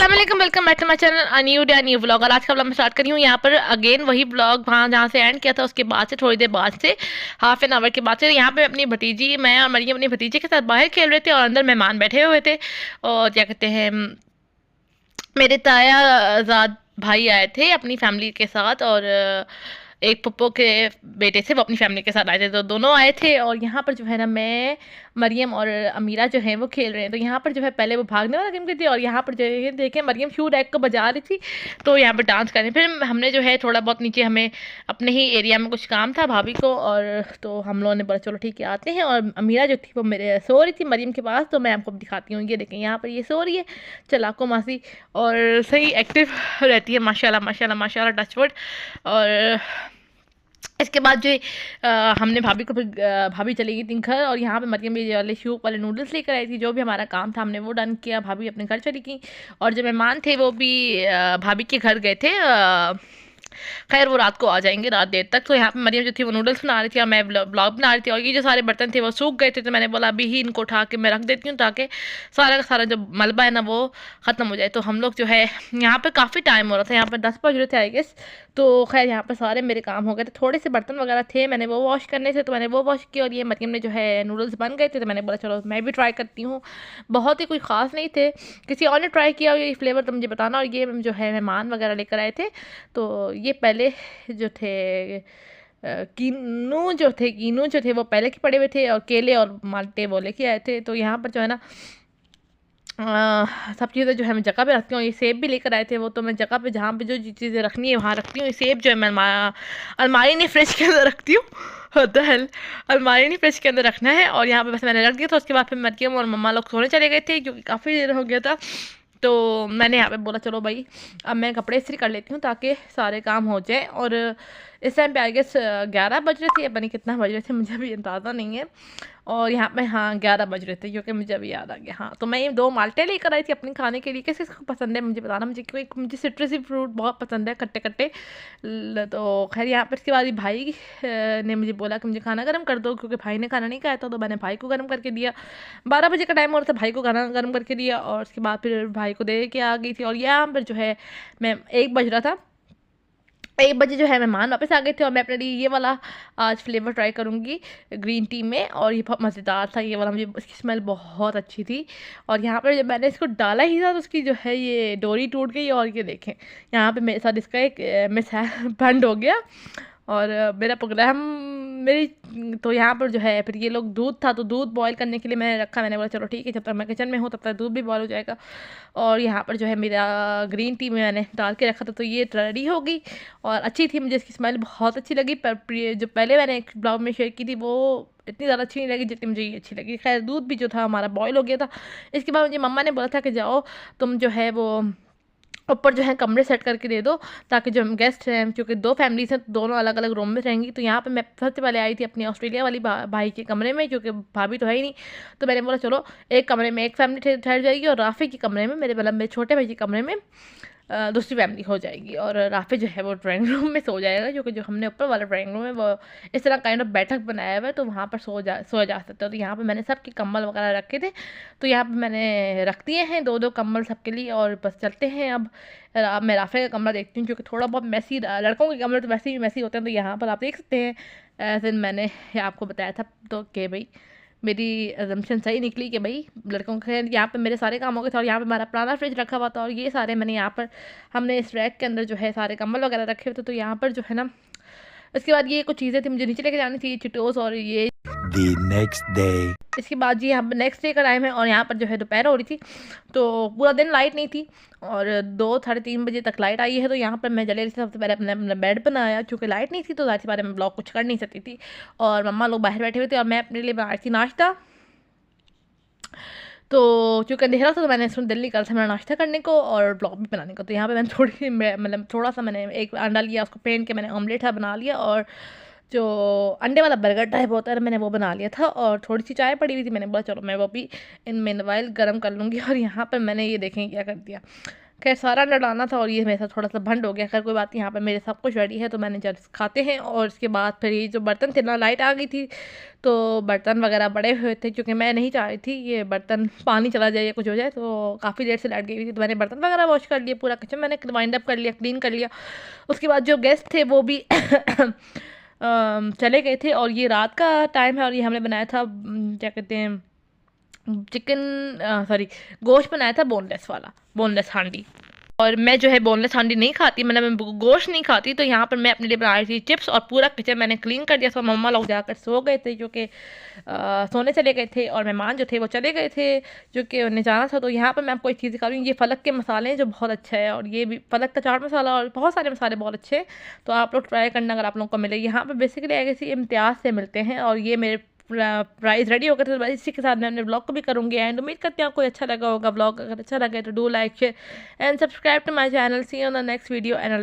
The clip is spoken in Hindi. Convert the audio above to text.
अस्सलाम वालेकुम, welcome back to my channel new day new vlog. और आज का व्लॉग मैं स्टार्ट करी हूँ यहाँ पर अगेन वही व्लॉग वहाँ जहाँ से एंड किया था उसके बाद से थोड़ी देर बाद से हाफ एन आवर के बाद से यहाँ पे अपनी भतीजी मैं और मरियम अपनी भतीजी के साथ बाहर खेल रहे थे और अंदर मेहमान बैठे हुए थे। और क्या कहते हैं, मेरे ताया ज़ाद भाई आए थे अपनी फैमिली के साथ, और एक पप्पो के बेटे थे वो अपनी फैमिली के साथ आए थे, तो दोनों आए थे। और यहाँ पर जो है ना मैं, मरियम और अमीरा जो है वो खेल रहे हैं। तो यहाँ पर जो है पहले वो भागने वाला गेम की थी, और यहाँ पर जो है देखें मरियम शू रैक को बजा रही थी, तो यहाँ पर डांस कर रहे हैं। फिर हमने जो है थोड़ा बहुत नीचे, हमें अपने ही एरिया में कुछ काम था भाभी को, और तो हम लोगों ने बोला चलो ठीक है आते हैं। और अमीरा जो थी वो मेरे सो रही थी मरियम के पास, तो मैं आपको दिखाती हूँ। ये देखें यहाँ पर ये सो रही है चलाको मासी, और सही एक्टिव रहती है माशाल्लाह माशाल्लाह माशाल्लाह, टचवुड। और इसके बाद जो हमने भाभी को भाभी चली गई थी घर, और यहाँ पे मरियम ये वाले शूप वाले नूडल्स लेकर आई थी। जो भी हमारा काम था हमने वो डन किया, भाभी अपने घर चली गई। और जो मेहमान थे वो भी भाभी के घर गए थे। खैर वो रात को आ जाएंगे, रात देर तक। तो यहाँ पे मरियम जो थी वो नूडल्स बना रही थी और मैं ब्लॉग बना रही थी। और ये जो सारे बर्तन थे वो सूख गए थे, तो मैंने बोला अभी ही इनको उठा के मैं रख देती हूँ ताकि सारा का सारा जो मलबा है ना वो ख़त्म हो जाए। तो हम लोग जो है यहाँ पे काफ़ी टाइम हो रहा था, यहाँ पर 10 बज रहे थे आई गेस। तो खैर यहाँ पर सारे मेरे काम हो गए थे। थोड़े से बर्तन वगैरह थे, मैंने वो वॉश करने थे तो मैंने वो वॉश किया। और ये मरियम ने जो है नूडल्स बन गए थे, तो मैंने बोला चलो मैं भी ट्राई करती हूँ। बहुत ही कुछ ख़ास नहीं थे, किसी और ने ट्राई किया और ये फ्लेवर तो मुझे बताना। और ये जो है मेहमान वगैरह लेकर आए थे, तो ये पहले जो थे कीनू जो थे वो पहले के पड़े हुए थे, और केले और माल्टे वो लेके आए थे। तो यहाँ पर जो है ना सब चीज़ें जो है मैं जगह पे रखती हूँ। ये सेब भी लेकर आए थे, वो तो मैं जगह पे जहाँ पे जो चीज़ें रखनी है वहाँ रखती हूँ। ये सेब जो है मैं अलमारी नहीं फ्रिज के अंदर रखती हूँ। होता है, अलमारी नहीं फ्रिज के अंदर रखना है। और यहाँ पे बस मैंने रख दिया था। उसके बाद फिर मरियम और मम्मा लोग सोने चले गए थे क्योंकि काफ़ी देर हो गया था। तो मैंने यहाँ पे बोला चलो भाई अब मैं कपड़े इस्त्री कर लेती हूँ ताकि सारे काम हो जाए। और इस टाइम पे आई गेस 11 बज रहे थे या पता नहीं कितना बज रहे थे, मुझे अभी अंदाज़ा नहीं है। और यहाँ पे हाँ 11 बज रहे थे क्योंकि मुझे अभी याद आ गया। हाँ तो मैं ये 2 माल्टे लेकर आई थी अपने खाने के लिए। किसी को पसंद है मुझे बताना, मुझे क्योंकि मुझे सिट्रसी फ्रूट बहुत पसंद है, खट्टे खट्टे। तो खैर यहाँ पर इसके बाद भाई ने मुझे बोला कि मुझे खाना गर्म कर दो, क्योंकि भाई ने खाना नहीं खाया था। तो मैंने भाई को गर्म करके दिया। 12 बजे का टाइम हो रहा था, भाई को खाना गर्म करके दिया। और उसके बाद फिर भाई को दे के आ गई थी। और यहाँ पर जो है मैं 1 बज रहा था, 1 बजे जो है मेहमान वापस आ गए थे। और मैं अपने लिए ये वाला आज फ्लेवर ट्राई करूँगी ग्रीन टी में, और ये बहुत मज़ेदार था ये वाला, मुझे इसकी स्मेल बहुत अच्छी थी। और यहाँ पर जब मैंने इसको डाला ही था तो उसकी जो है ये डोरी टूट गई। और ये देखें यहाँ पे मेरे साथ इसका एक मिस बंद हो गया, और मेरा प्रोग्राम मेरी। तो यहाँ पर जो है फिर ये लोग दूध था, तो दूध बॉईल करने के लिए मैंने रखा। मैंने बोला चलो ठीक है जब तक मैं किचन में हूँ तब तक दूध भी बॉयल हो जाएगा। और यहाँ पर जो है मेरा ग्रीन टी में मैंने डाल के रखा था, तो ये रेडी हो गई और अच्छी थी। मुझे इसकी स्मेल बहुत अच्छी लगी, पर जो पहले मैंने एक ब्लॉग में शेयर की थी वो इतनी ज़्यादा अच्छी नहीं लगी जितनी मुझे ये अच्छी लगी। खैर दूध भी जो था हमारा बॉयल हो गया था। इसके बाद मुझे मम्मा ने बोला था कि जाओ तुम जो है वो ऊपर जो है कमरे सेट करके दे दो, ताकि जो हम गेस्ट हैं, क्योंकि 2 फैमिलीज हैं तो दोनों अलग अलग रूम में रहेंगी। तो यहाँ पे मैं सबसे पहले आई थी अपनी ऑस्ट्रेलिया वाली भाई के कमरे में, क्योंकि भाभी तो है ही नहीं। तो मैंने बोला चलो एक कमरे में एक फैमिली ठहर जाएगी, और राफ़ी के कमरे में मेरे छोटे भाई के कमरे में दूसरी फैमिली हो जाएगी। और राफ़ी जो है वो ड्राइंग रूम में सो जाएगा, क्योंकि जो हमने ऊपर वाला ड्राइंग रूम है वो इस तरह काइंड ऑफ बैठक बनाया हुआ है, तो वहाँ पर सोया जा सकता है। तो यहाँ पे मैंने सबके कंबल वगैरह रखे थे, तो यहाँ पे मैंने रख दिए हैं 2-2 कंबल सबके लिए। और बस चलते हैं अब मैं राफ़ी का कमरा देखती हूँ, क्योंकि थोड़ा बहुत मैसी, लड़कों के कमरे तो वैसे ही मैसी होते हैं। तो यहाँ पर आप देख सकते हैं ऐसे मैंने आपको बताया था तो कि भाई मेरी अजम्पशन सही निकली कि भाई लड़कों के। यहाँ पे मेरे सारे काम हो गए थे, और यहाँ पे हमारा पुराना फ्रिज रखा हुआ था, और ये सारे मैंने यहाँ पर हमने इस रैक के अंदर जो है सारे कंबल वगैरह रखे हुए थे। तो यहाँ पर जो है ना इसके बाद ये कुछ चीज़ें थी मुझे नीचे लेके जानी थी, चिटोस और ये The next day. इसके बाद जी हम नेक्स्ट डे का टाइम है, और यहाँ पर जो है दोपहर हो रही थी, तो पूरा दिन लाइट नहीं थी। और 2 साढ़े 3 बजे तक लाइट आई है। तो यहाँ पर मैं जले रही थी। सबसे पहले अपना बेड बनाया, क्योंकि लाइट नहीं थी तो ज़ाहिर सी बात है मैं ब्लॉग कुछ कर नहीं सकती थी। और मम्मा लोग बाहर बैठे हुए थे, और मैं अपने लिए बना रही थी नाश्ता। तो चूँकि अंधेरा था तो मैंने इसमें दिल नहीं करा था मेरा नाश्ता करने को और ब्लॉग भी बनाने को। तो यहाँ पे मैंने मतलब थोड़ा सा मैंने एक अंडा लिया, उसको फेंट के मैंने ऑमलेट बना लिया, और जो अंडे वाला बर्गर टाइप होता है मैंने वो बना लिया था। और थोड़ी सी चाय पड़ी हुई थी, मैंने बोला चलो मैं वो भी इन मेनवाइल गर्म कर लूँगी। और यहाँ पर मैंने ये देखें क्या कर दिया, खैर सारा अंडा डालना था और ये मेरे साथ थोड़ा सा भंड हो गया। खैर कोई बात नहीं, यहाँ पर मेरे सब कुछ रेडी है तो मैंने जब खाते हैं। और इसके बाद फिर ये जो बर्तन थे ना, लाइट आ गई थी तो बर्तन वगैरह बड़े हुए थे, क्योंकि मैं नहीं चाह रही थी ये बर्तन पानी चला जाए या कुछ हो जाए। तो काफ़ी देर से लाइट गई हुई थी तो मैंने बर्तन वगैरह वॉश कर लिए, पूरा किचन मैंने वाइंड अप कर लिया, क्लीन कर लिया। उसके बाद जो गेस्ट थे वो भी चले गए थे। और ये रात का टाइम है और ये हमने बनाया था क्या कहते हैं, चिकन गोश्त बनाया था, बोनलेस वाला, बोनलेस हांडी। और मैं जो है बोनलेस हांडी नहीं खाती, मतलब मैं गोश्त नहीं खाती, तो यहाँ पर मैं अपने लिए बना रही थी चिप्स। और पूरा किचन मैंने क्लीन कर दिया था। मम्मा लोग जाकर सो गए थे, जो कि सोने चले गए थे, और मेहमान जो थे वो चले गए थे, जो कि उन्हें जाना था। तो यहाँ पर मैं आपको एक चीज़ दिखा रही हूँ, ये फलक के मसाले हैं जो बहुत अच्छा है, और ये भी फलक का चाट मसाला और बहुत सारे मसाले बहुत अच्छे हैं। तो आप लोग ट्राई करना अगर आप लोगों को मिले। यहाँ पर बेसिकली ऐसे इम्तियाज़ से मिलते हैं। और ये मेरे प्राइस रेडी हो गए थे, इसी के साथ मैं अपने ब्लॉग को भी करूँगी एंड। उम्मीद करती हूँ आपको अच्छा लगा होगा ब्लॉग। अगर अच्छा लगे तो do like share and subscribe to my channel. See you on the next video and